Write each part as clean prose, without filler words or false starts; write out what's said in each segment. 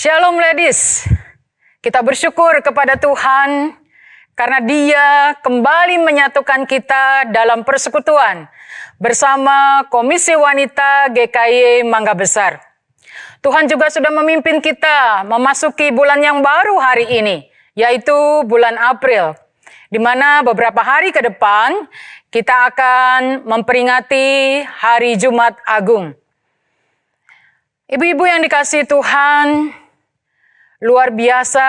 Shalom ladies, kita bersyukur kepada Tuhan karena Dia kembali menyatukan kita dalam persekutuan bersama Komisi Wanita GKY Mangga Besar. Tuhan juga sudah memimpin kita memasuki bulan yang baru hari ini, yaitu bulan April, di mana beberapa hari ke depan kita akan memperingati Hari Jumat Agung. Ibu-ibu yang dikasihi Tuhan, luar biasa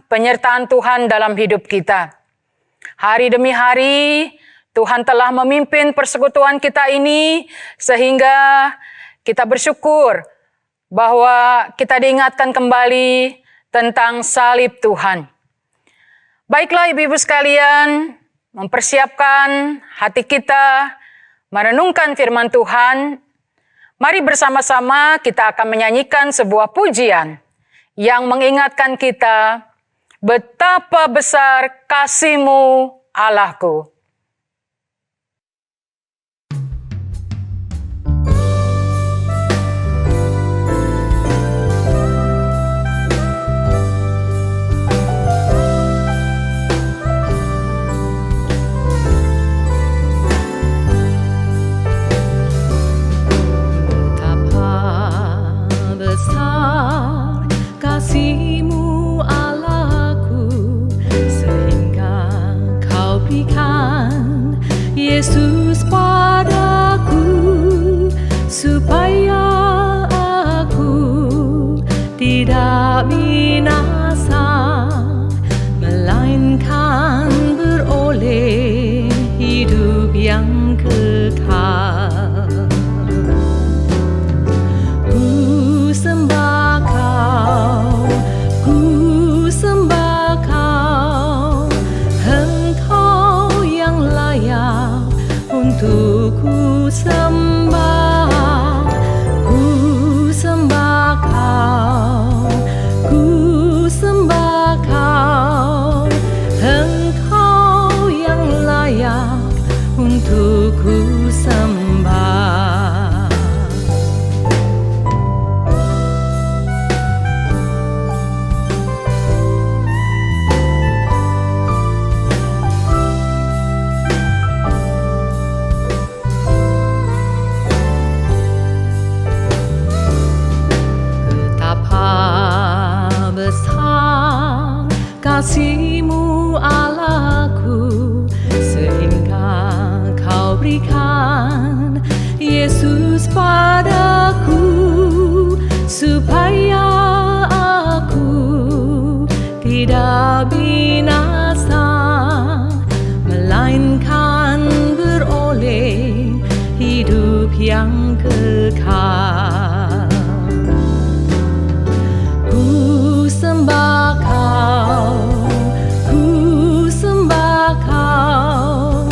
penyertaan Tuhan dalam hidup kita. Hari demi hari, Tuhan telah memimpin persekutuan kita ini sehingga kita bersyukur bahwa kita diingatkan kembali tentang salib Tuhan. Baiklah ibu-ibu sekalian, mempersiapkan hati kita, merenungkan firman Tuhan. Mari bersama-sama kita akan menyanyikan sebuah pujian yang mengingatkan kita betapa besar kasih-Mu, Allahku. Yesus padaku, supaya aku tidak binasa, melainkan beroleh hidup yang kekal. Ku sembah Kau, ku sembah Kau, Engkau yang layak untuk ku sembah. Ku sembah Kau, ku sembah Kau, Engkau yang layak untuk ku sembah. Besar kasih-Mu Allahku, sehingga Kau berikan Yesus padaku, supaya aku tidak binasa, melainkan beroleh hidup yang kekal. Ku sembah Kau, ku sembah Kau,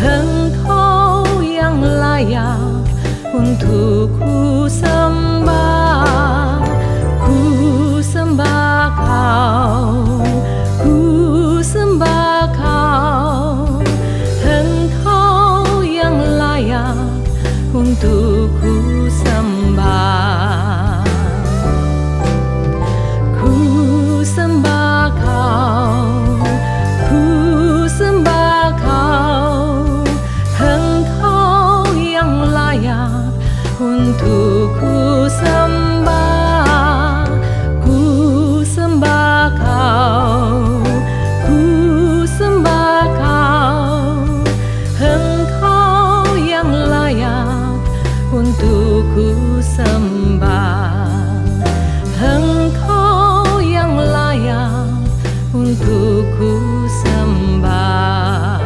Engkau yang layak untuk ku sembah. Ku sembah Kau, ku sembah Kau, Engkau yang layak untuk ku sembah. Ku sembah Kau, ku sembah Kau, Engkau yang layak untuk ku sembah. Ku sembah Kau, ku sembah Kau, Engkau yang layak untuk ku sembah. Engkau yang layak untuk ku sembah.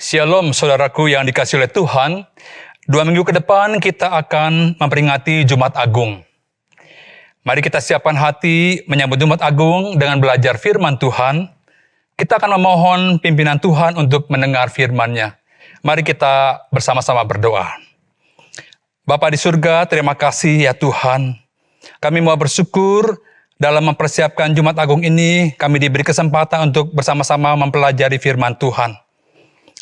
Shalom saudaraku yang dikasihi oleh Tuhan. 2 minggu ke depan kita akan memperingati Jumat Agung. Mari kita siapkan hati menyambut Jumat Agung dengan belajar firman Tuhan. Kita akan memohon pimpinan Tuhan untuk mendengar firman-Nya. Mari kita bersama-sama berdoa. Bapa di surga, terima kasih ya Tuhan. Kami mau bersyukur dalam mempersiapkan Jumat Agung ini, kami diberi kesempatan untuk bersama-sama mempelajari firman Tuhan.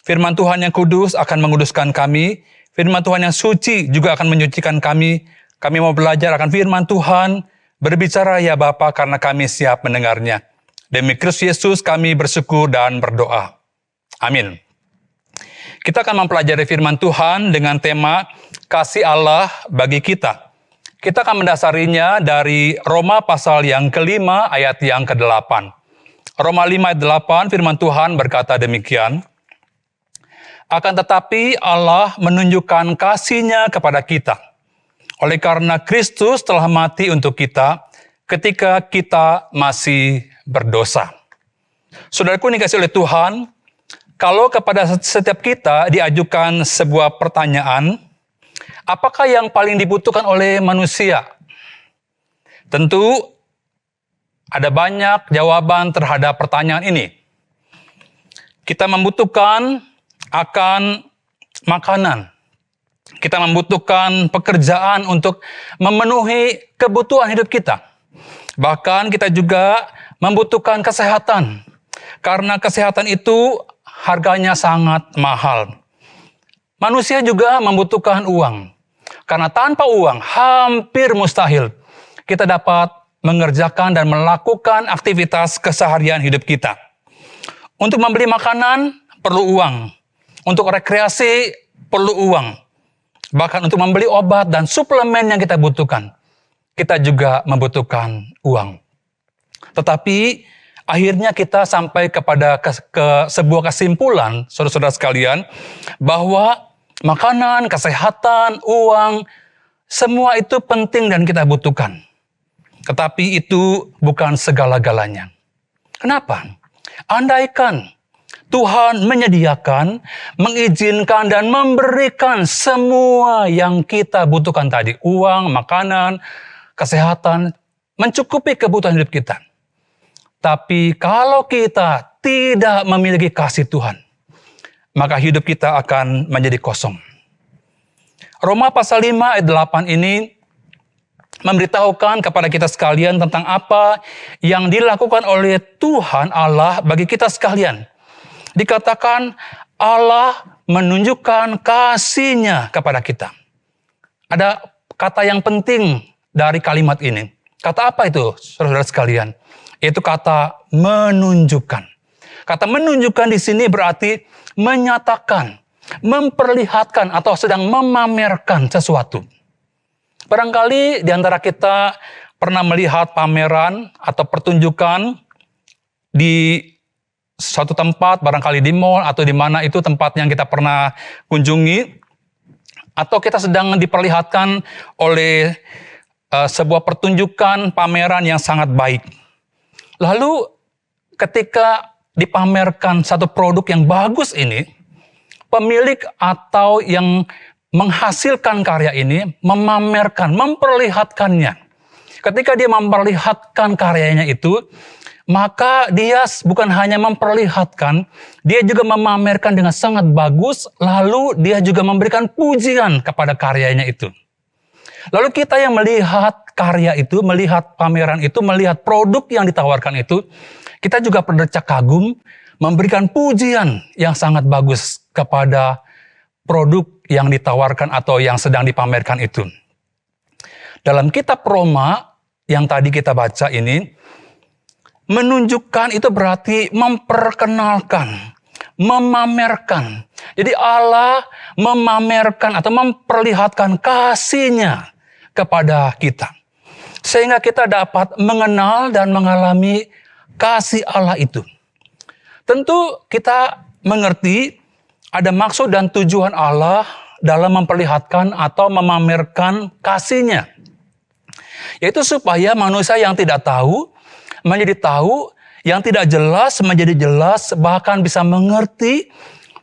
Firman Tuhan yang kudus akan menguduskan kami, firman Tuhan yang suci juga akan menyucikan kami. Kami mau belajar akan firman Tuhan, berbicara ya Bapa karena kami siap mendengarnya. Demi Kristus Yesus kami bersyukur dan berdoa. Amin. Kita akan mempelajari firman Tuhan dengan tema kasih Allah bagi kita. Kita akan mendasarinya dari Roma pasal yang kelima ayat yang ke-8. Roma 5 ayat 8 firman Tuhan berkata demikian. Akan tetapi Allah menunjukkan kasih-Nya kepada kita. Oleh karena Kristus telah mati untuk kita ketika kita masih berdosa. Saudaraku yang dikasihi oleh Tuhan, kalau kepada setiap kita diajukan sebuah pertanyaan, apakah yang paling dibutuhkan oleh manusia? Tentu ada banyak jawaban terhadap pertanyaan ini. Kita membutuhkan akan makanan. Kita membutuhkan pekerjaan untuk memenuhi kebutuhan hidup kita. Bahkan kita juga membutuhkan kesehatan. Karena kesehatan itu harganya sangat mahal. Manusia juga membutuhkan uang. Karena tanpa uang hampir mustahil kita dapat mengerjakan dan melakukan aktivitas keseharian hidup kita. Untuk membeli makanan perlu uang. Untuk rekreasi perlu uang. Bahkan untuk membeli obat dan suplemen yang kita butuhkan, kita juga membutuhkan uang. Tetapi akhirnya kita sampai kepada sebuah kesimpulan, saudara-saudara sekalian, bahwa makanan, kesehatan, uang, semua itu penting dan kita butuhkan. Tetapi itu bukan segala-galanya. Kenapa? Andaikan Tuhan menyediakan, mengizinkan, dan memberikan semua yang kita butuhkan tadi. Uang, makanan, kesehatan, mencukupi kebutuhan hidup kita. Tapi kalau kita tidak memiliki kasih Tuhan, maka hidup kita akan menjadi kosong. Roma pasal 5 ayat 8 ini memberitahukan kepada kita sekalian tentang apa yang dilakukan oleh Tuhan Allah bagi kita sekalian. Dikatakan Allah menunjukkan kasih-Nya kepada kita. Ada kata yang penting dari kalimat ini. Kata apa itu, saudara-saudara sekalian? Yaitu kata menunjukkan. Kata menunjukkan di sini berarti menyatakan, memperlihatkan atau sedang memamerkan sesuatu. Barangkali di antara kita pernah melihat pameran atau pertunjukan di suatu tempat, barangkali di mall atau di mana itu tempat yang kita pernah kunjungi, atau kita sedang diperlihatkan oleh sebuah pertunjukan pameran yang sangat baik. Lalu ketika dipamerkan satu produk yang bagus ini, pemilik atau yang menghasilkan karya ini memamerkan, memperlihatkannya. Ketika dia memperlihatkan karyanya itu, maka dia bukan hanya memperlihatkan, dia juga memamerkan dengan sangat bagus, lalu dia juga memberikan pujian kepada karyanya itu. Lalu kita yang melihat karya itu, melihat pameran itu, melihat produk yang ditawarkan itu, kita juga berdecak kagum, memberikan pujian yang sangat bagus kepada produk yang ditawarkan atau yang sedang dipamerkan itu. Dalam kitab Roma yang tadi kita baca ini, menunjukkan itu berarti memperkenalkan, memamerkan. Jadi Allah memamerkan atau memperlihatkan kasih-Nya kepada kita. Sehingga kita dapat mengenal dan mengalami kasih Allah itu. Tentu kita mengerti ada maksud dan tujuan Allah dalam memperlihatkan atau memamerkan kasih-Nya. Yaitu supaya manusia yang tidak tahu menjadi tahu, yang tidak jelas menjadi jelas, bahkan bisa mengerti,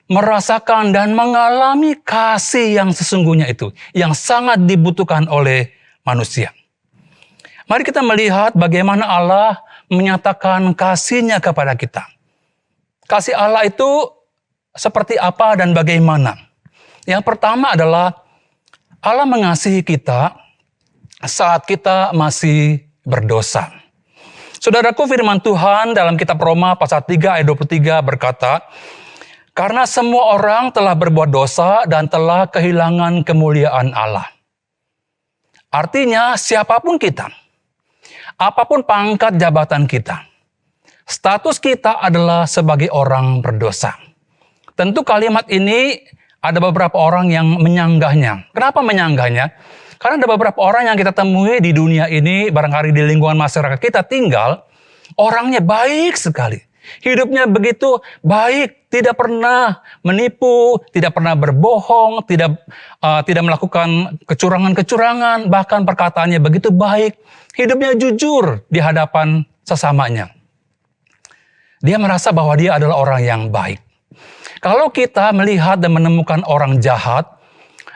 merasakan dan mengalami kasih yang sesungguhnya itu, yang sangat dibutuhkan oleh manusia. Mari kita melihat bagaimana Allah menyatakan kasih-Nya kepada kita. Kasih Allah itu seperti apa dan bagaimana? Yang pertama adalah Allah mengasihi kita saat kita masih berdosa. Saudaraku, firman Tuhan dalam kitab Roma pasal 3 ayat 23 berkata, karena semua orang telah berbuat dosa dan telah kehilangan kemuliaan Allah. Artinya siapapun kita, apapun pangkat jabatan kita, status kita adalah sebagai orang berdosa. Tentu kalimat ini ada beberapa orang yang menyanggahnya. Kenapa menyanggahnya? Karena ada beberapa orang yang kita temui di dunia ini, barangkali di lingkungan masyarakat kita tinggal, orangnya baik sekali. Hidupnya begitu baik, tidak pernah menipu, tidak pernah berbohong, tidak melakukan kecurangan-kecurangan, bahkan perkataannya begitu baik. Hidupnya jujur di hadapan sesamanya. Dia merasa bahwa dia adalah orang yang baik. Kalau kita melihat dan menemukan orang jahat,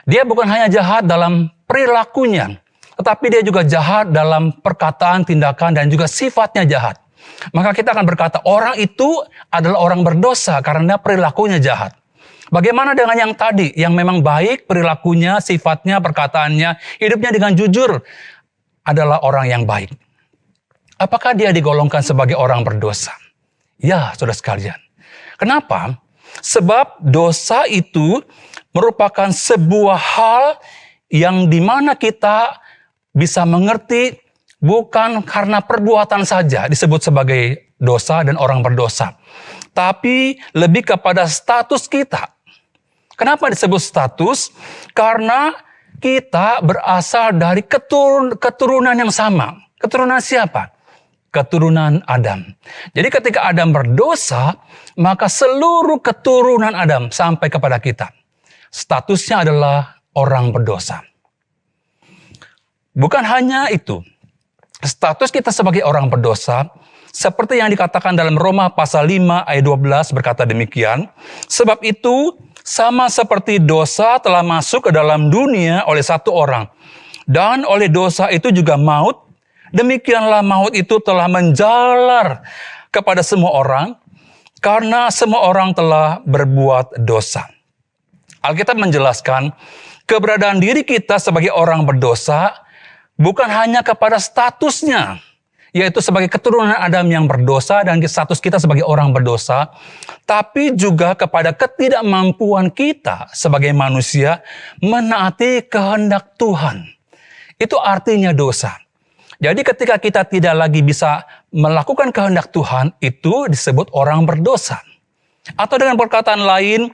dia bukan hanya jahat dalam perilakunya, tetapi dia juga jahat dalam perkataan, tindakan, dan juga sifatnya jahat. Maka kita akan berkata, orang itu adalah orang berdosa karena perilakunya jahat. Bagaimana dengan yang tadi, yang memang baik perilakunya, sifatnya, perkataannya, hidupnya dengan jujur, adalah orang yang baik. Apakah dia digolongkan sebagai orang berdosa? Ya, saudara sekalian. Kenapa? Sebab dosa itu merupakan sebuah hal yang dimana kita bisa mengerti bukan karena perbuatan saja disebut sebagai dosa dan orang berdosa. Tapi lebih kepada status kita. Kenapa disebut status? Karena kita berasal dari keturunan yang sama. Keturunan siapa? Keturunan Adam. Jadi ketika Adam berdosa, maka seluruh keturunan Adam sampai kepada kita. Statusnya adalah orang berdosa. Bukan hanya itu. Status kita sebagai orang berdosa, seperti yang dikatakan dalam Roma pasal 5 ayat 12 berkata demikian, sebab itu sama seperti dosa telah masuk ke dalam dunia oleh satu orang, dan oleh dosa itu juga maut, demikianlah maut itu telah menjalar kepada semua orang, karena semua orang telah berbuat dosa. Alkitab menjelaskan, keberadaan diri kita sebagai orang berdosa bukan hanya kepada statusnya, yaitu sebagai keturunan Adam yang berdosa dan status kita sebagai orang berdosa, tapi juga kepada ketidakmampuan kita sebagai manusia menaati kehendak Tuhan. Itu artinya dosa. Jadi ketika kita tidak lagi bisa melakukan kehendak Tuhan, itu disebut orang berdosa. Atau dengan perkataan lain,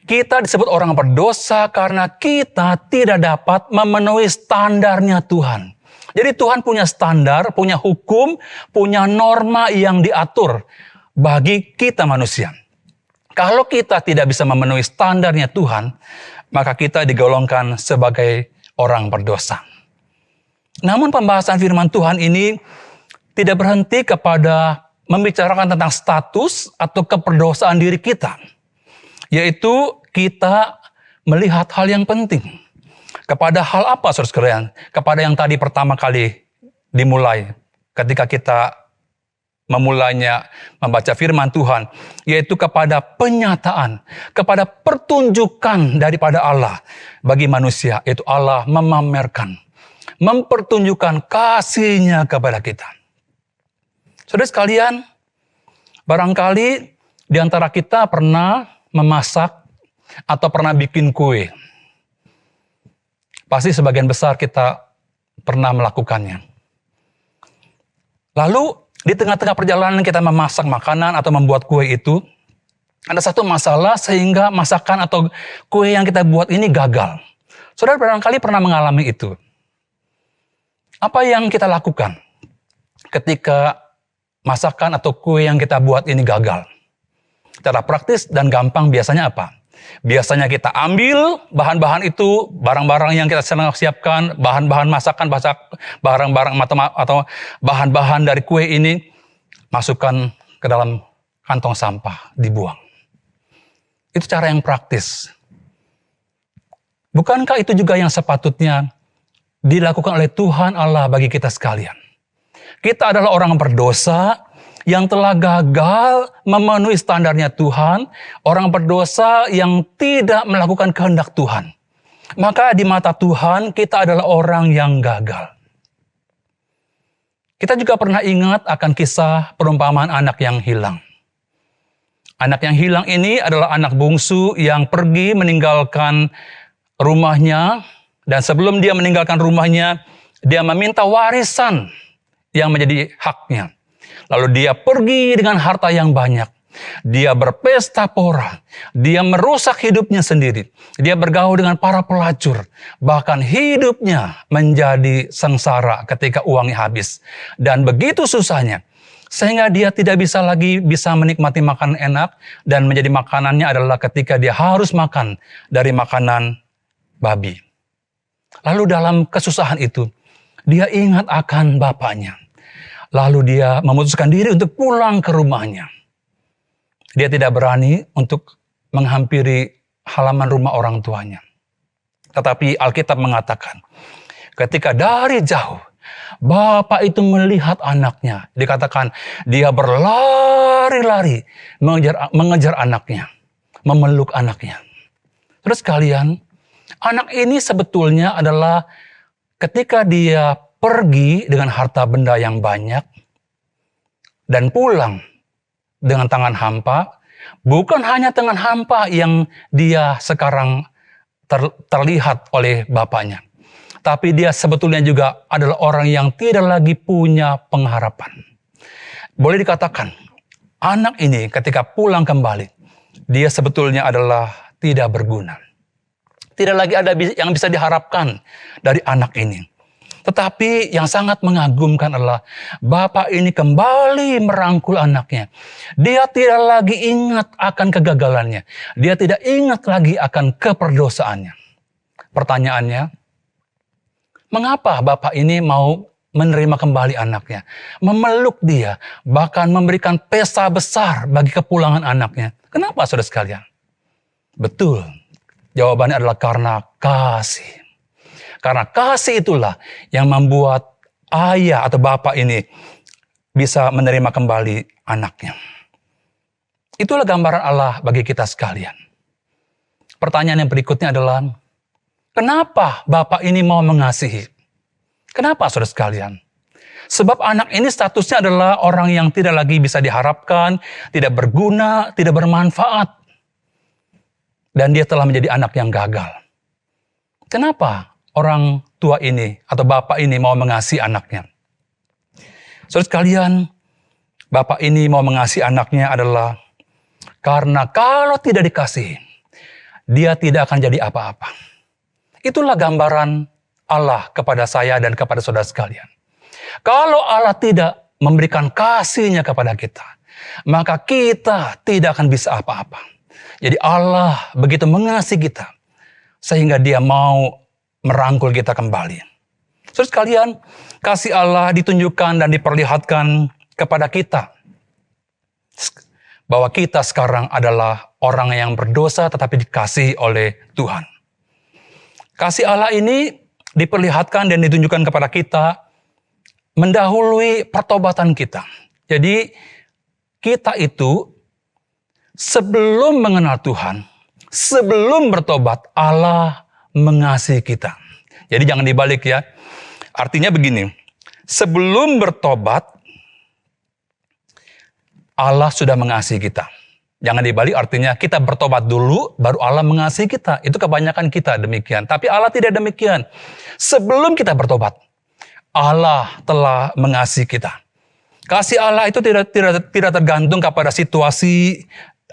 kita disebut orang berdosa karena kita tidak dapat memenuhi standarnya Tuhan. Jadi Tuhan punya standar, punya hukum, punya norma yang diatur bagi kita manusia. Kalau kita tidak bisa memenuhi standarnya Tuhan, maka kita digolongkan sebagai orang berdosa. Namun pembahasan firman Tuhan ini tidak berhenti kepada membicarakan tentang status atau keperdosaan diri kita. Yaitu kita melihat hal yang penting. Kepada hal apa, saudara sekalian? Kepada yang tadi pertama kali dimulai ketika kita memulainya membaca firman Tuhan. Yaitu kepada penyataan, kepada pertunjukan daripada Allah bagi manusia. Yaitu Allah memamerkan, mempertunjukkan kasih-Nya kepada kita. Saudara sekalian, barangkali di antara kita pernah memasak atau pernah bikin kue. Pasti sebagian besar kita pernah melakukannya. Lalu di tengah-tengah perjalanan kita memasak makanan atau membuat kue itu, ada satu masalah sehingga masakan atau kue yang kita buat ini gagal. Saudara barangkali pernah mengalami itu. Apa yang kita lakukan ketika masakan atau kue yang kita buat ini gagal? Cara praktis dan gampang biasanya apa? Biasanya kita ambil bahan-bahan itu, barang-barang yang kita sedang siapkan, bahan-bahan masakan, barang-barang atau bahan-bahan dari kue ini, masukkan ke dalam kantong sampah, dibuang. Itu cara yang praktis. Bukankah itu juga yang sepatutnya dilakukan oleh Tuhan Allah bagi kita sekalian? Kita adalah orang berdosa yang telah gagal memenuhi standarnya Tuhan, orang berdosa yang tidak melakukan kehendak Tuhan. Maka di mata Tuhan kita adalah orang yang gagal. Kita juga pernah ingat akan kisah perumpamaan anak yang hilang. Anak yang hilang ini adalah anak bungsu yang pergi meninggalkan rumahnya, dan sebelum dia meninggalkan rumahnya, dia meminta warisan yang menjadi haknya. Lalu dia pergi dengan harta yang banyak. Dia berpesta pora. Dia merusak hidupnya sendiri. Dia bergaul dengan para pelacur. Bahkan hidupnya menjadi sengsara ketika uangnya habis. Dan begitu susahnya, sehingga dia tidak bisa lagi menikmati makanan enak, dan menjadi makanannya adalah ketika dia harus makan dari makanan babi. Lalu dalam kesusahan itu, dia ingat akan bapaknya. Lalu dia memutuskan diri untuk pulang ke rumahnya. Dia tidak berani untuk menghampiri halaman rumah orang tuanya. Tetapi Alkitab mengatakan, ketika dari jauh, bapak itu melihat anaknya. Dikatakan, dia berlari-lari mengejar anaknya, memeluk anaknya. Terus kalian, anak ini sebetulnya adalah ketika dia pergi dengan harta benda yang banyak dan pulang dengan tangan hampa, bukan hanya tangan hampa yang dia sekarang terlihat oleh bapaknya, tapi dia sebetulnya juga adalah orang yang tidak lagi punya pengharapan. Boleh dikatakan, anak ini ketika pulang kembali, dia sebetulnya adalah tidak berguna. Tidak lagi ada yang bisa diharapkan dari anak ini. Tetapi yang sangat mengagumkan adalah bapak ini kembali merangkul anaknya. Dia tidak lagi ingat akan kegagalannya. Dia tidak ingat lagi akan keperdosaannya. Pertanyaannya, mengapa bapak ini mau menerima kembali anaknya? Memeluk dia, bahkan memberikan pesta besar bagi kepulangan anaknya. Kenapa, saudara sekalian? Betul, jawabannya adalah karena kasih. Karena kasih itulah yang membuat ayah atau bapak ini bisa menerima kembali anaknya. Itulah gambaran Allah bagi kita sekalian. Pertanyaan yang berikutnya adalah, kenapa bapak ini mau mengasihi? Kenapa, saudara sekalian? Sebab anak ini statusnya adalah orang yang tidak lagi bisa diharapkan, tidak berguna, tidak bermanfaat. Dan dia telah menjadi anak yang gagal. Kenapa orang tua ini atau bapak ini mau mengasihi anaknya? Saudara sekalian, bapak ini mau mengasihi anaknya adalah karena kalau tidak dikasihi, dia tidak akan jadi apa-apa. Itulah gambaran Allah kepada saya dan kepada saudara sekalian. Kalau Allah tidak memberikan kasih-Nya kepada kita, maka kita tidak akan bisa apa-apa. Jadi Allah begitu mengasihi kita, sehingga Dia mau merangkul kita kembali. Saudara sekalian, kasih Allah ditunjukkan dan diperlihatkan kepada kita, bahwa kita sekarang adalah orang yang berdosa tetapi dikasihi oleh Tuhan. Kasih Allah ini diperlihatkan dan ditunjukkan kepada kita mendahului pertobatan kita. Jadi kita itu sebelum mengenal Tuhan, sebelum bertobat, Allah mengasihi kita. Jadi jangan dibalik ya. Artinya begini, sebelum bertobat, Allah sudah mengasihi kita. Jangan dibalik, artinya kita bertobat dulu, baru Allah mengasihi kita. Itu kebanyakan kita demikian. Tapi Allah tidak demikian. Sebelum kita bertobat, Allah telah mengasihi kita. Kasih Allah itu tidak tergantung kepada situasi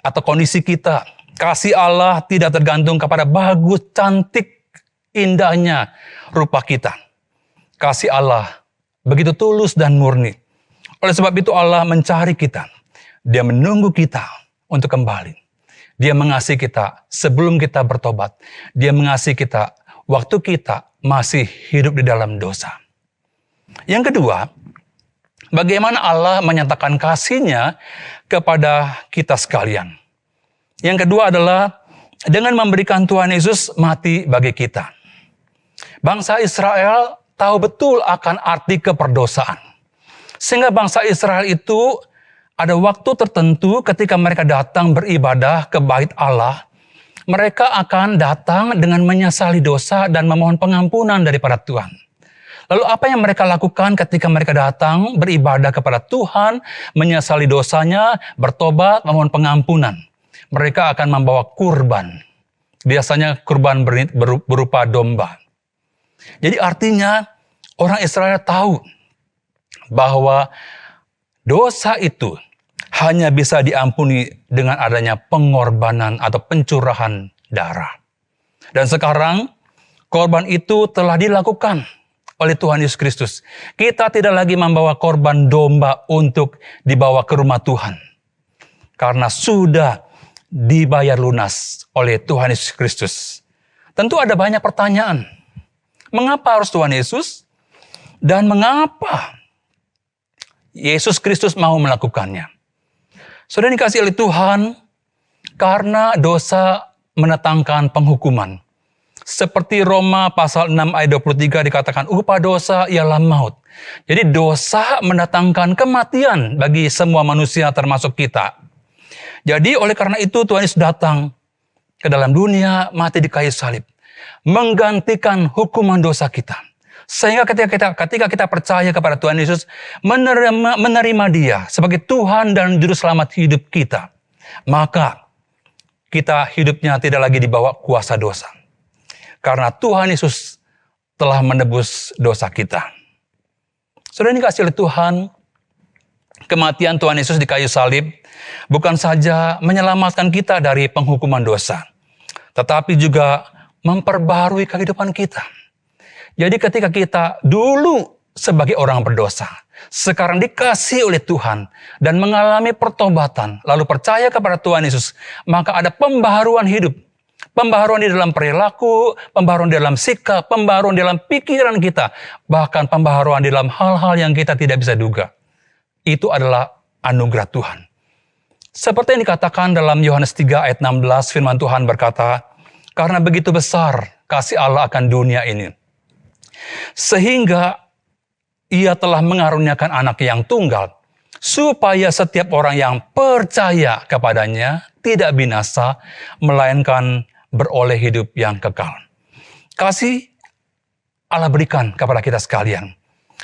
atau kondisi kita. Kasih Allah tidak tergantung kepada bagus, cantik, indahnya rupa kita. Kasih Allah begitu tulus dan murni. Oleh sebab itu Allah mencari kita. Dia menunggu kita untuk kembali. Dia mengasihi kita sebelum kita bertobat. Dia mengasihi kita waktu kita masih hidup di dalam dosa. Yang kedua, bagaimana Allah menyatakan kasih-Nya kepada kita sekalian. Yang kedua adalah dengan memberikan Tuhan Yesus mati bagi kita. Bangsa Israel tahu betul akan arti keperdosaan. Sehingga bangsa Israel itu ada waktu tertentu ketika mereka datang beribadah ke bait Allah, mereka akan datang dengan menyesali dosa dan memohon pengampunan daripada Tuhan. Lalu apa yang mereka lakukan ketika mereka datang beribadah kepada Tuhan, menyesali dosanya, bertobat, memohon pengampunan? Mereka akan membawa kurban. Biasanya kurban berupa domba. Jadi artinya orang Israel tahu bahwa dosa itu hanya bisa diampuni dengan adanya pengorbanan atau pencurahan darah. Dan sekarang korban itu telah dilakukan oleh Tuhan Yesus Kristus. Kita tidak lagi membawa korban domba untuk dibawa ke rumah Tuhan. Karena sudah dibayar lunas oleh Tuhan Yesus Kristus. Tentu ada banyak pertanyaan. Mengapa harus Tuhan Yesus? Dan mengapa Yesus Kristus mau melakukannya? Sudah dikasih oleh Tuhan, karena dosa mendatangkan penghukuman. Seperti Roma pasal 6 ayat 23 dikatakan, upah dosa ialah maut. Jadi dosa mendatangkan kematian bagi semua manusia termasuk kita. Jadi oleh karena itu Tuhan Yesus datang ke dalam dunia, mati di kayu salib. Menggantikan hukuman dosa kita. Sehingga ketika kita percaya kepada Tuhan Yesus, menerima Dia sebagai Tuhan dan Juru Selamat hidup kita, maka kita hidupnya tidak lagi dibawa kuasa dosa. Karena Tuhan Yesus telah menebus dosa kita. Sudah dikasih oleh Tuhan, kematian Tuhan Yesus di kayu salib bukan saja menyelamatkan kita dari penghukuman dosa, tetapi juga memperbarui kehidupan kita. Jadi ketika kita dulu sebagai orang berdosa, sekarang dikasih oleh Tuhan dan mengalami pertobatan, lalu percaya kepada Tuhan Yesus, maka ada pembaharuan hidup. Pembaharuan di dalam perilaku, pembaharuan di dalam sikap, pembaharuan di dalam pikiran kita, bahkan pembaharuan di dalam hal-hal yang kita tidak bisa duga. Itu adalah anugerah Tuhan. Seperti yang dikatakan dalam Yohanes 3 ayat 16, firman Tuhan berkata, karena begitu besar kasih Allah akan dunia ini, sehingga Ia telah mengaruniakan anak yang tunggal, supaya setiap orang yang percaya kepadanya tidak binasa, melainkan beroleh hidup yang kekal. Kasih Allah berikan kepada kita sekalian.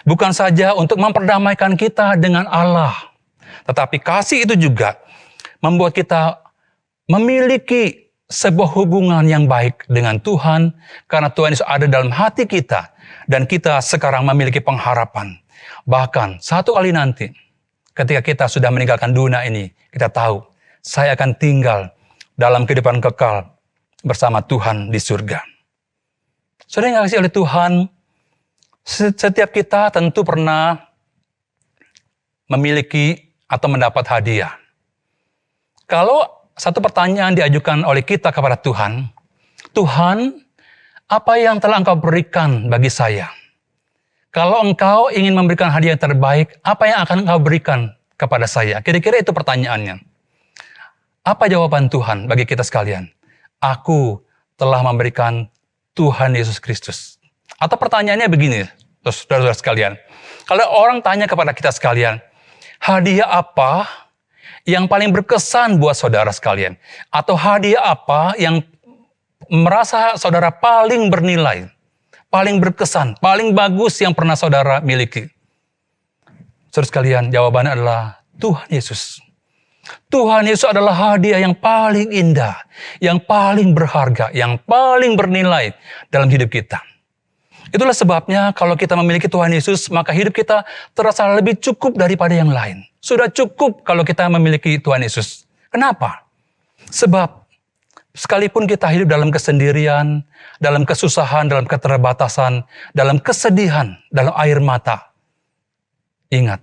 Bukan saja untuk memperdamaikan kita dengan Allah, tetapi kasih itu juga membuat kita memiliki sebuah hubungan yang baik dengan Tuhan, karena Tuhan Yesus ada dalam hati kita, dan kita sekarang memiliki pengharapan. Bahkan satu kali nanti, ketika kita sudah meninggalkan dunia ini, kita tahu, saya akan tinggal dalam kehidupan kekal bersama Tuhan di surga. Saudara yang dikasihi oleh Tuhan, setiap kita tentu pernah memiliki atau mendapat hadiah. Kalau satu pertanyaan diajukan oleh kita kepada Tuhan, Tuhan, apa yang telah Engkau berikan bagi saya? Kalau Engkau ingin memberikan hadiah yang terbaik, apa yang akan Engkau berikan kepada saya? Kira-kira itu pertanyaannya. Apa jawaban Tuhan bagi kita sekalian? Aku telah memberikan Tuhan Yesus Kristus. Atau pertanyaannya begini, saudara-saudara sekalian. Kalau orang tanya kepada kita sekalian, hadiah apa yang paling berkesan buat saudara sekalian? Atau hadiah apa yang merasa saudara paling bernilai, paling berkesan, paling bagus yang pernah saudara miliki? Saudara sekalian, jawabannya adalah Tuhan Yesus. Tuhan Yesus adalah hadiah yang paling indah, yang paling berharga, yang paling bernilai dalam hidup kita. Itulah sebabnya kalau kita memiliki Tuhan Yesus, maka hidup kita terasa lebih cukup daripada yang lain. Sudah cukup kalau kita memiliki Tuhan Yesus. Kenapa? Sebab sekalipun kita hidup dalam kesendirian, dalam kesusahan, dalam keterbatasan, dalam kesedihan, dalam air mata, ingat,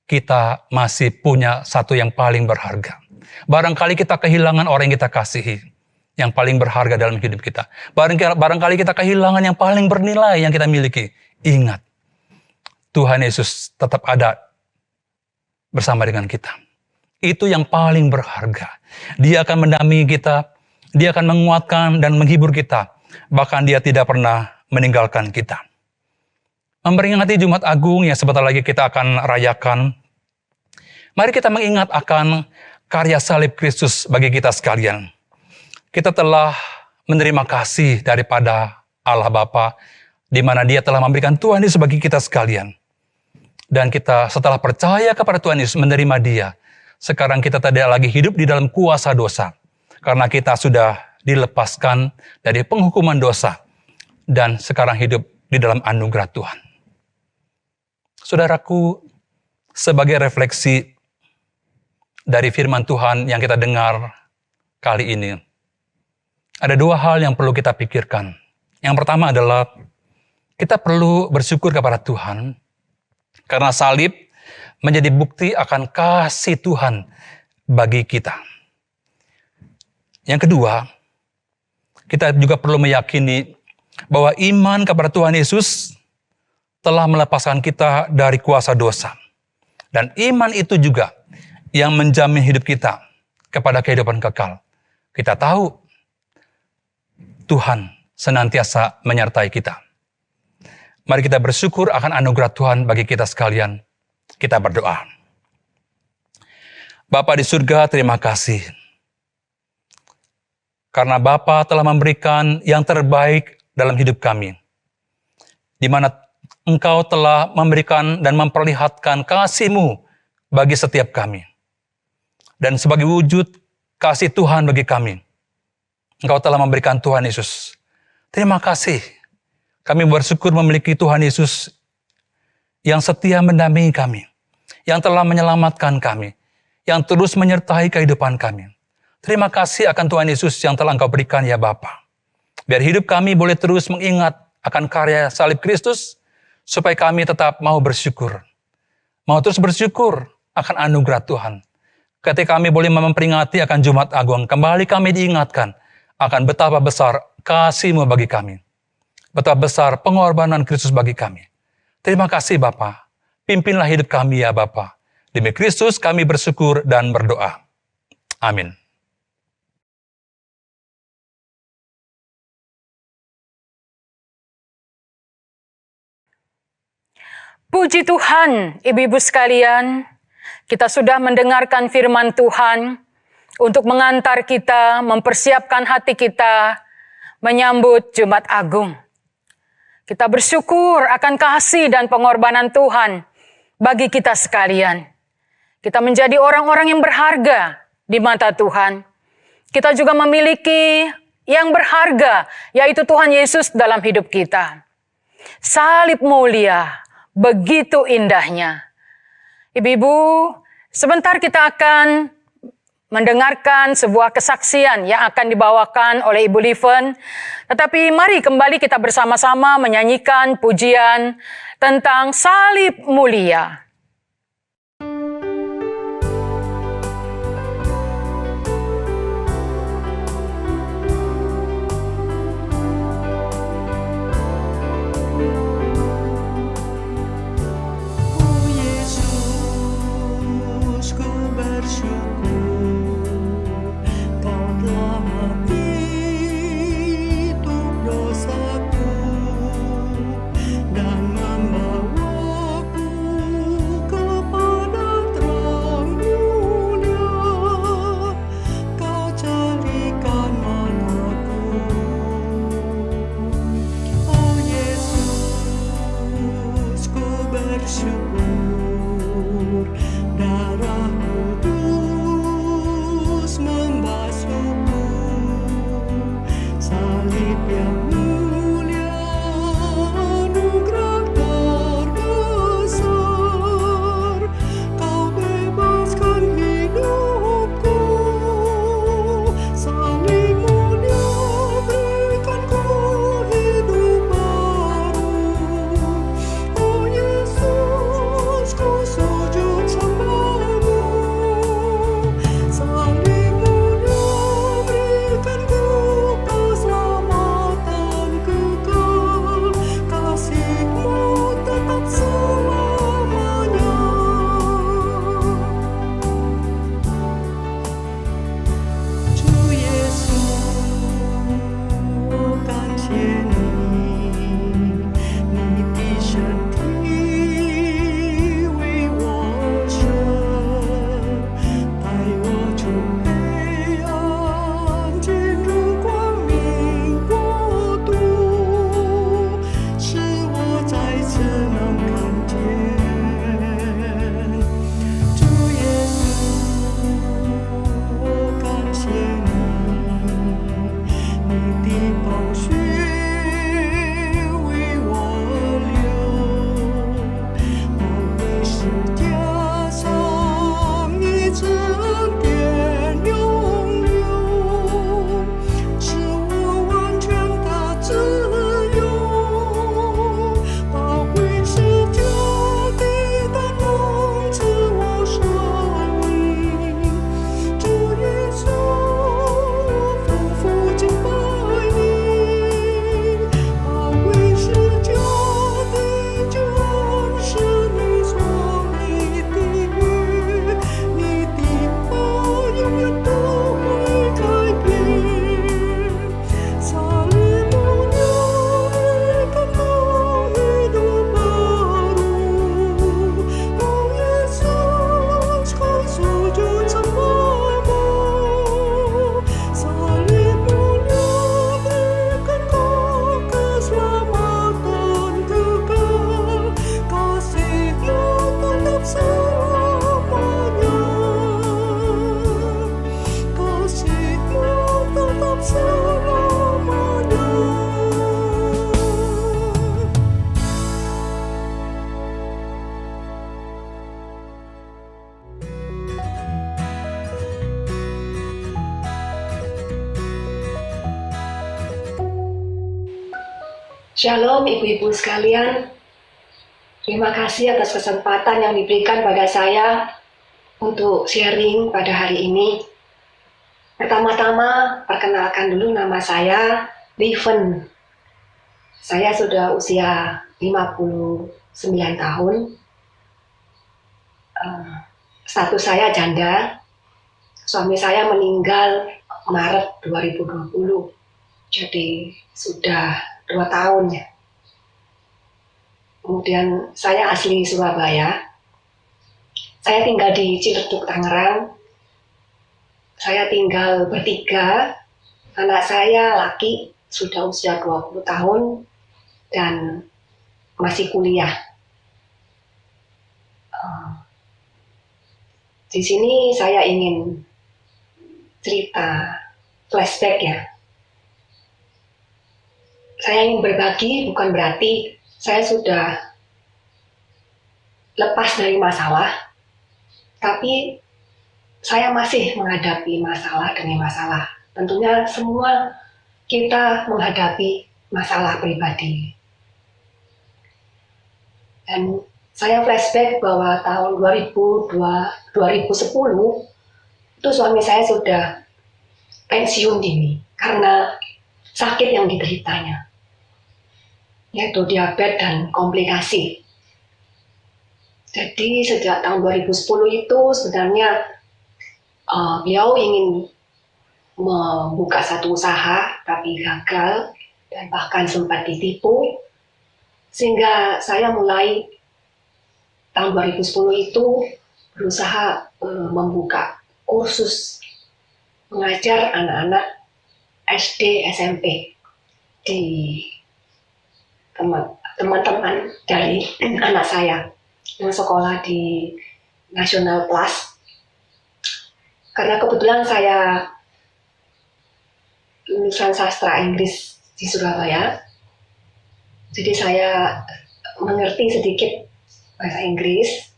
kita masih punya satu yang paling berharga. Barangkali kita kehilangan orang yang kita kasihi, yang paling berharga dalam hidup kita. Barangkali kita kehilangan yang paling bernilai yang kita miliki. Ingat, Tuhan Yesus tetap ada bersama dengan kita. Itu yang paling berharga. Dia akan mendampingi kita, Dia akan menguatkan dan menghibur kita. Bahkan Dia tidak pernah meninggalkan kita. Memperingati Jumat Agung yang sebentar lagi kita akan rayakan, mari kita mengingat akan karya salib Kristus bagi kita sekalian. Kita telah menerima kasih daripada Allah Bapa di mana Dia telah memberikan Tuhan Yesus bagi kita sekalian. Dan kita setelah percaya kepada Tuhan Yesus, menerima Dia, sekarang kita tidak lagi hidup di dalam kuasa dosa, karena kita sudah dilepaskan dari penghukuman dosa, dan sekarang hidup di dalam anugerah Tuhan. Saudaraku, sebagai refleksi dari firman Tuhan yang kita dengar kali ini, ada dua hal yang perlu kita pikirkan. Yang pertama adalah kita perlu bersyukur kepada Tuhan, karena salib menjadi bukti akan kasih Tuhan bagi kita. Yang kedua, kita juga perlu meyakini bahwa iman kepada Tuhan Yesus telah melepaskan kita dari kuasa dosa. Dan iman itu juga yang menjamin hidup kita kepada kehidupan kekal. Kita tahu Tuhan senantiasa menyertai kita. Mari kita bersyukur akan anugerah Tuhan bagi kita sekalian. Kita berdoa. Bapa di surga, terima kasih. Karena Bapa telah memberikan yang terbaik dalam hidup kami. Di mana Engkau telah memberikan dan memperlihatkan kasih-Mu bagi setiap kami. Dan sebagai wujud kasih Tuhan bagi kami, Engkau telah memberikan Tuhan Yesus. Terima kasih. Kami bersyukur memiliki Tuhan Yesus yang setia mendampingi kami, yang telah menyelamatkan kami, yang terus menyertai kehidupan kami. Terima kasih akan Tuhan Yesus yang telah Engkau berikan ya Bapa. Biar hidup kami boleh terus mengingat akan karya salib Kristus, supaya kami tetap mau bersyukur. Mau terus bersyukur akan anugerah Tuhan. Ketika kami boleh memperingati akan Jumat Agung, kembali kami diingatkan akan betapa besar kasih-Mu bagi kami. Betapa besar pengorbanan Kristus bagi kami. Terima kasih Bapa. Pimpinlah hidup kami ya Bapa. Demi Kristus kami bersyukur dan berdoa. Amin. Puji Tuhan, ibu-ibu sekalian, kita sudah mendengarkan firman Tuhan untuk mengantar kita, mempersiapkan hati kita, menyambut Jumat Agung. Kita bersyukur akan kasih dan pengorbanan Tuhan bagi kita sekalian. Kita menjadi orang-orang yang berharga di mata Tuhan. Kita juga memiliki yang berharga, yaitu Tuhan Yesus dalam hidup kita. Salib mulia, begitu indahnya. Ibu-ibu, sebentar kita akan mendengarkan sebuah kesaksian yang akan dibawakan oleh Ibu Liven. Tetapi mari kembali kita bersama-sama menyanyikan pujian tentang salib mulia. Dan membawaku Shalom ibu-ibu sekalian. Terima kasih atas kesempatan yang diberikan pada saya untuk sharing pada hari ini. Pertama-tama, perkenalkan dulu nama saya, Liven. Saya sudah usia 59 tahun. Status saya janda. Suami saya meninggal Maret 2020. Jadi sudah 2 tahun ya. Kemudian saya asli Surabaya. Saya tinggal di Ciledug, Tangerang. Saya tinggal bertiga. Anak saya laki sudah usia 20 tahun dan masih kuliah. Di sini saya ingin cerita flashback ya. Saya ingin berbagi, bukan berarti saya sudah lepas dari masalah, tapi saya masih menghadapi masalah demi masalah. Tentunya semua kita menghadapi masalah pribadi. Dan saya flashback bahwa tahun 2010 itu suami saya sudah pensiun dini karena sakit yang dideritanya, yaitu diabetes dan komplikasi. Jadi sejak tahun 2010 itu sebenarnya beliau ingin membuka satu usaha tapi gagal dan bahkan sempat ditipu, sehingga saya mulai tahun 2010 itu berusaha membuka kursus mengajar anak-anak SD, SMP di teman-teman dari anak saya yang sekolah di National Plus. Karena kebetulan saya lulusan sastra Inggris di Surabaya, jadi saya mengerti sedikit bahasa Inggris.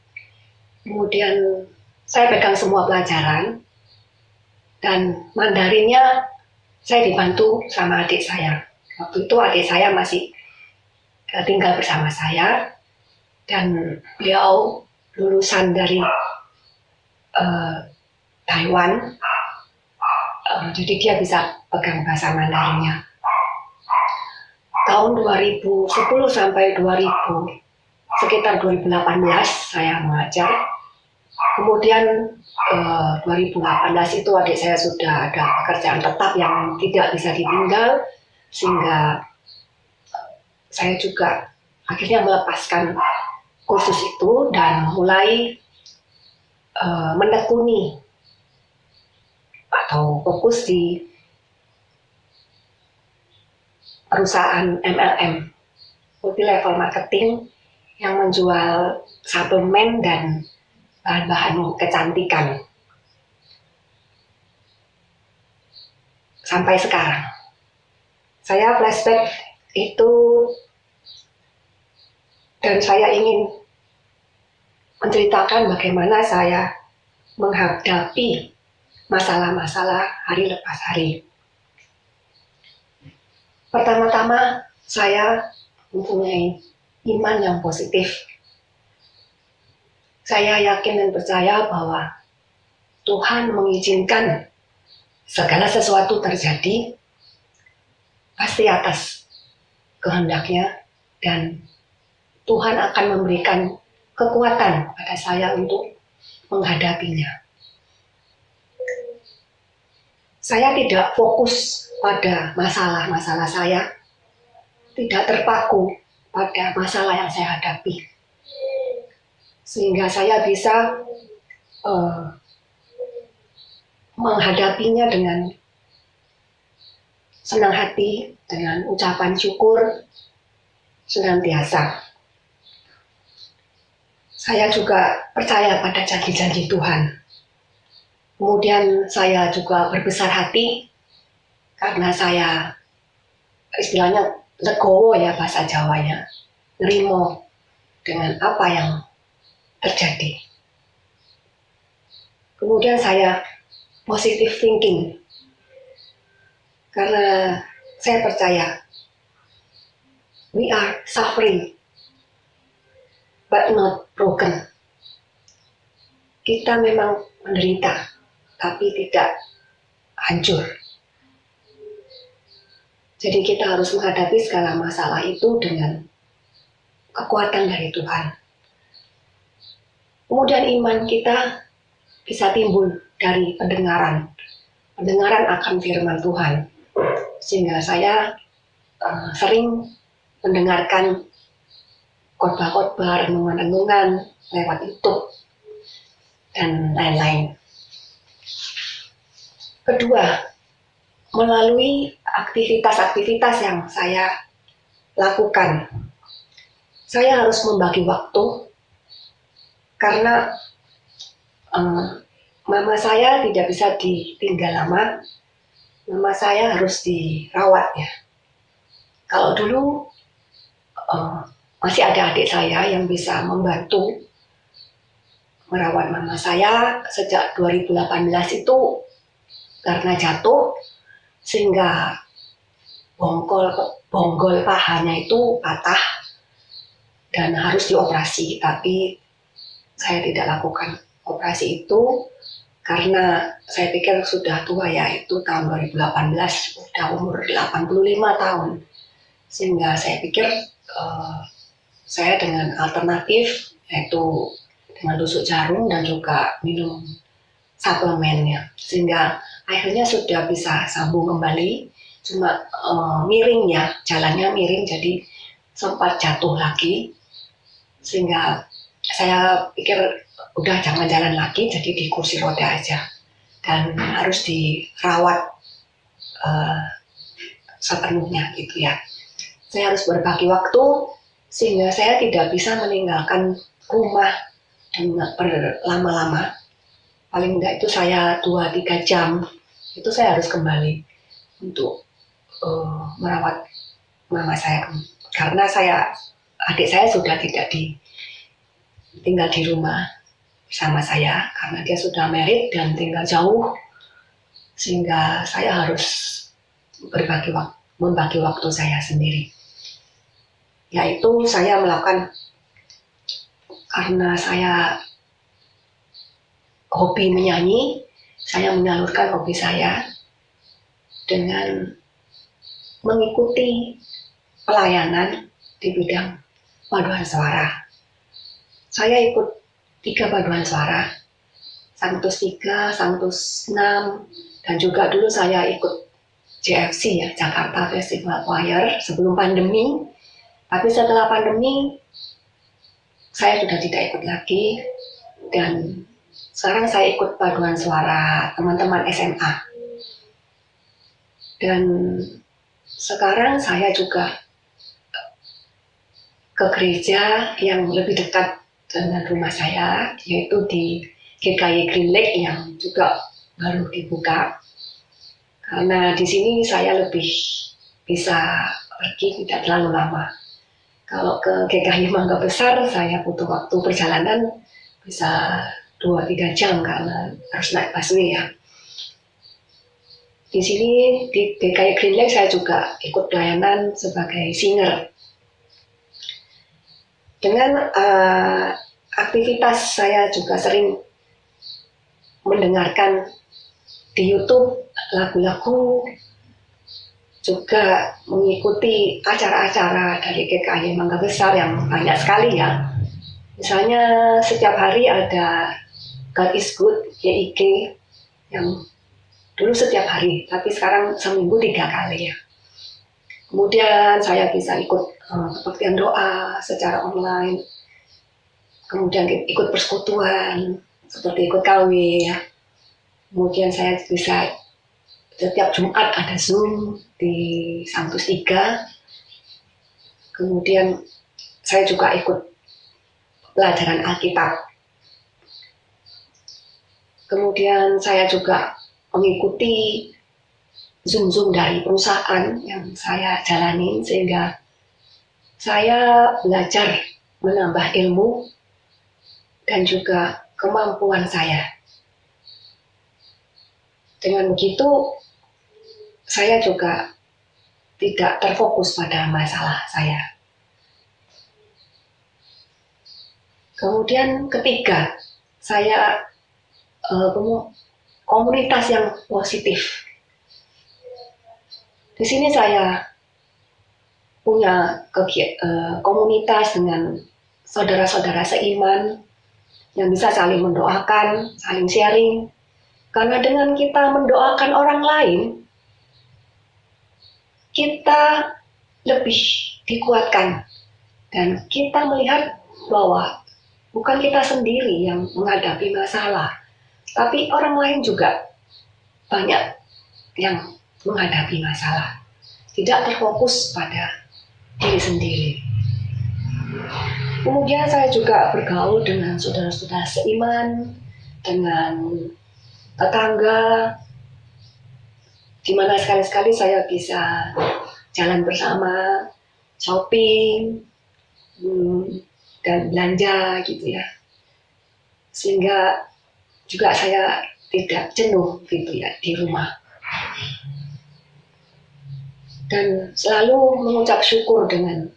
Kemudian saya pegang semua pelajaran, dan Mandarinnya saya dibantu sama adik saya. Waktu itu adik saya masih tinggal bersama saya, dan beliau lulusan dari Taiwan, jadi dia bisa pegang bahasa Mandarinnya. Tahun 2010 sampai sekitar 2018 saya mengajar. Kemudian 2018 itu adik saya sudah ada pekerjaan tetap yang tidak bisa ditinggal, sehingga saya juga akhirnya melepaskan kursus itu dan mulai menekuni atau fokus di perusahaan MLM, multi level marketing, yang menjual suplemen dan bahan-bahan kecantikan. Sampai sekarang. Saya flashback itu, dan saya ingin menceritakan bagaimana saya menghadapi masalah-masalah hari lepas hari. Pertama-tama, saya mempunyai iman yang positif. Saya yakin dan percaya bahwa Tuhan mengizinkan segala sesuatu terjadi pasti atas kehendaknya, dan Tuhan akan memberikan kekuatan pada saya untuk menghadapinya. Saya tidak fokus pada masalah-masalah saya, tidak terpaku pada masalah yang saya hadapi, sehingga saya bisa menghadapinya dengan senang hati, dengan ucapan syukur senantiasa. Saya juga percaya pada janji-janji Tuhan. Kemudian saya juga berbesar hati karena saya istilahnya legowo ya bahasa Jawanya, nerimo dengan apa yang terjadi. Kemudian saya positive thinking karena saya percaya we are suffering, but not broken. Kita memang menderita, tapi tidak hancur. Jadi kita harus menghadapi segala masalah itu dengan kekuatan dari Tuhan. Kemudian iman kita bisa timbul dari pendengaran akan firman Tuhan. Sehingga saya sering mendengarkan khotbah-khotbah, renungan-renungan lewat YouTube dan lain-lain. Kedua, melalui aktivitas-aktivitas yang saya lakukan, saya harus membagi waktu karena mama saya tidak bisa ditinggal lama. Mama saya harus dirawat ya. Kalau dulu masih ada adik saya yang bisa membantu merawat mama saya. Sejak 2018 itu karena jatuh sehingga bonggol pahanya itu patah dan harus dioperasi, tapi saya tidak lakukan operasi itu karena saya pikir sudah tua ya, itu tahun 2018, sudah umur 85 tahun. Sehingga saya pikir saya dengan alternatif, yaitu dengan tusuk jarum dan juga minum suplemennya. Sehingga akhirnya sudah bisa sambung kembali, cuma miring ya, jalannya miring, jadi sempat jatuh lagi. Sehingga saya pikir udah jangan jalan lagi, jadi di kursi roda aja. Dan harus dirawat sepenuhnya gitu ya. Saya harus berbagi waktu sehingga saya tidak bisa meninggalkan rumah dan berlama-lama. Paling enggak itu saya 2-3 jam itu saya harus kembali untuk merawat mama saya, karena adik saya sudah tidak tinggal di rumah sama saya karena dia sudah married dan tinggal jauh, sehingga saya harus membagi waktu saya sendiri. Yaitu saya melakukan, karena saya hobi menyanyi, saya menyalurkan hobi saya dengan mengikuti pelayanan di bidang paduan suara. Saya ikut 3 paduan suara, Sanctus 3, Sanctus 6, dan juga dulu saya ikut JFC ya, Jakarta Festival Choir sebelum pandemi. Tapi setelah pandemi, saya sudah tidak ikut lagi, dan sekarang saya ikut paduan suara teman-teman SMA. Dan sekarang saya juga ke gereja yang lebih dekat dengan rumah saya, yaitu di GKY Green Lake yang juga baru dibuka. Karena di sini saya lebih bisa pergi tidak terlalu lama. Kalau ke GKY Mangga Besar, saya butuh waktu perjalanan bisa 2-3 jam karena harus naik busway ya. Di sini di GKY Green Lake saya juga ikut pelayanan sebagai singer. Dengan aktivitas saya juga sering mendengarkan di YouTube lagu-lagu, juga mengikuti acara-acara dari GKY Mangga Besar yang banyak sekali ya. Misalnya setiap hari ada God is Good, YIG, yang dulu setiap hari, tapi sekarang seminggu 3 kali ya. Kemudian saya bisa ikut kebaktian doa secara online, kemudian ikut persekutuan, seperti ikut KW ya. Kemudian saya bisa setiap Jumat ada Zoom di Sanctus 3. Kemudian saya juga ikut pelajaran Alkitab. Kemudian saya juga mengikuti Zoom dari perusahaan yang saya jalani, sehingga saya belajar menambah ilmu dan juga kemampuan saya. Dengan begitu, saya juga tidak terfokus pada masalah saya. Kemudian ketiga, saya komunitas yang positif. Di sini saya punya komunitas dengan saudara-saudara seiman yang bisa saling mendoakan, saling sharing. Karena dengan kita mendoakan orang lain, kita lebih dikuatkan. Dan kita melihat bahwa bukan kita sendiri yang menghadapi masalah, tapi orang lain juga banyak yang menghadapi masalah. Tidak terfokus pada diri sendiri. Kemudian saya juga bergaul dengan saudara-saudara seiman, dengan tetangga, di mana sekali-sekali saya bisa jalan bersama, shopping, dan belanja gitu ya. Sehingga juga saya tidak jenuh gitu ya di rumah. Dan selalu mengucap syukur dengan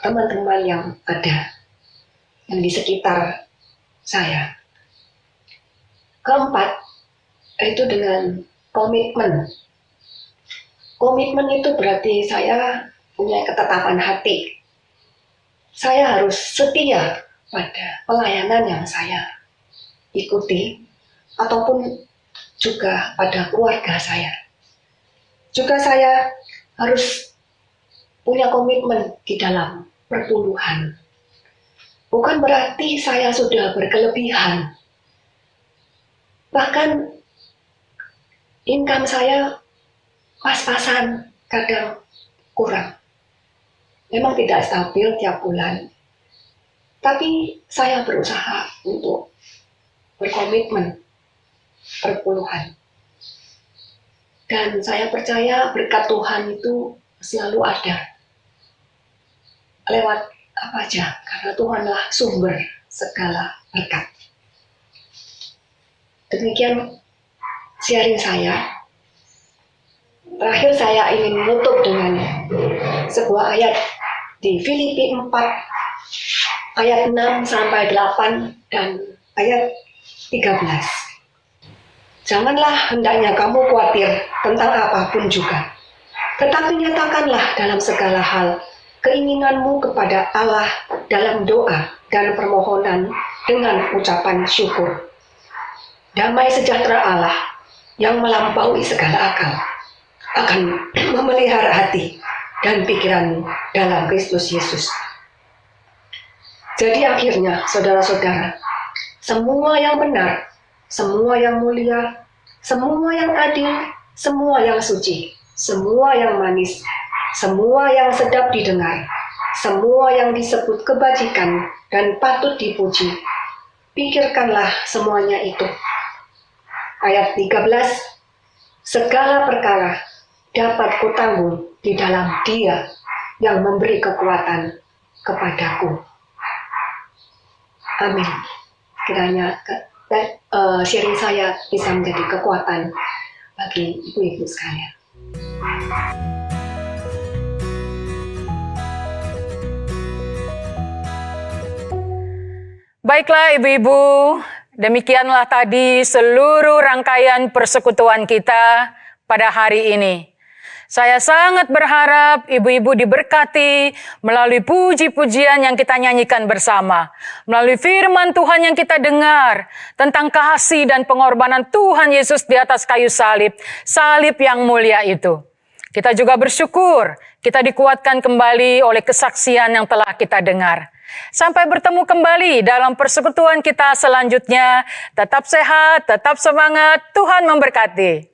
teman-teman yang ada, yang di sekitar saya. Keempat, itu dengan komitmen. Komitmen itu berarti saya punya ketetapan hati. Saya harus setia pada pelayanan yang saya ikuti, ataupun juga pada keluarga saya. Juga saya harus punya komitmen di dalam perpuluhan. Bukan berarti saya sudah berkelebihan. Bahkan income saya pas-pasan, kadang kurang. Memang tidak stabil tiap bulan. Tapi saya berusaha untuk berkomitmen perpuluhan. Dan saya percaya berkat Tuhan itu selalu ada. Lewat apa aja, karena Tuhanlah sumber segala berkat. Demikian sharing saya. Terakhir saya ingin menutup dengan sebuah ayat di Filipi 4 ayat 6 sampai 8 dan ayat 13. Janganlah hendaknya kamu khawatir tentang apapun juga, tetapi nyatakanlah dalam segala hal keinginanmu kepada Allah dalam doa dan permohonan dengan ucapan syukur. Damai sejahtera Allah yang melampaui segala akal akan memelihara hati dan pikiranmu dalam Kristus Yesus. Jadi akhirnya, saudara-saudara, semua yang benar, semua yang mulia, semua yang adil, semua yang suci, semua yang manis, semua yang sedap didengar, semua yang disebut kebajikan dan patut dipuji, pikirkanlah semuanya itu. Ayat 13, segala perkara dapat kutanggung di dalam Dia yang memberi kekuatan kepadaku. Amin. Kiranya sharing saya bisa menjadi kekuatan bagi ibu-ibu sekalian. Baiklah ibu-ibu, demikianlah tadi seluruh rangkaian persekutuan kita pada hari ini. Saya sangat berharap ibu-ibu diberkati melalui puji-pujian yang kita nyanyikan bersama. Melalui firman Tuhan yang kita dengar tentang kasih dan pengorbanan Tuhan Yesus di atas kayu salib. Salib yang mulia itu. Kita juga bersyukur kita dikuatkan kembali oleh kesaksian yang telah kita dengar. Sampai bertemu kembali dalam persekutuan kita selanjutnya. Tetap sehat, tetap semangat, Tuhan memberkati.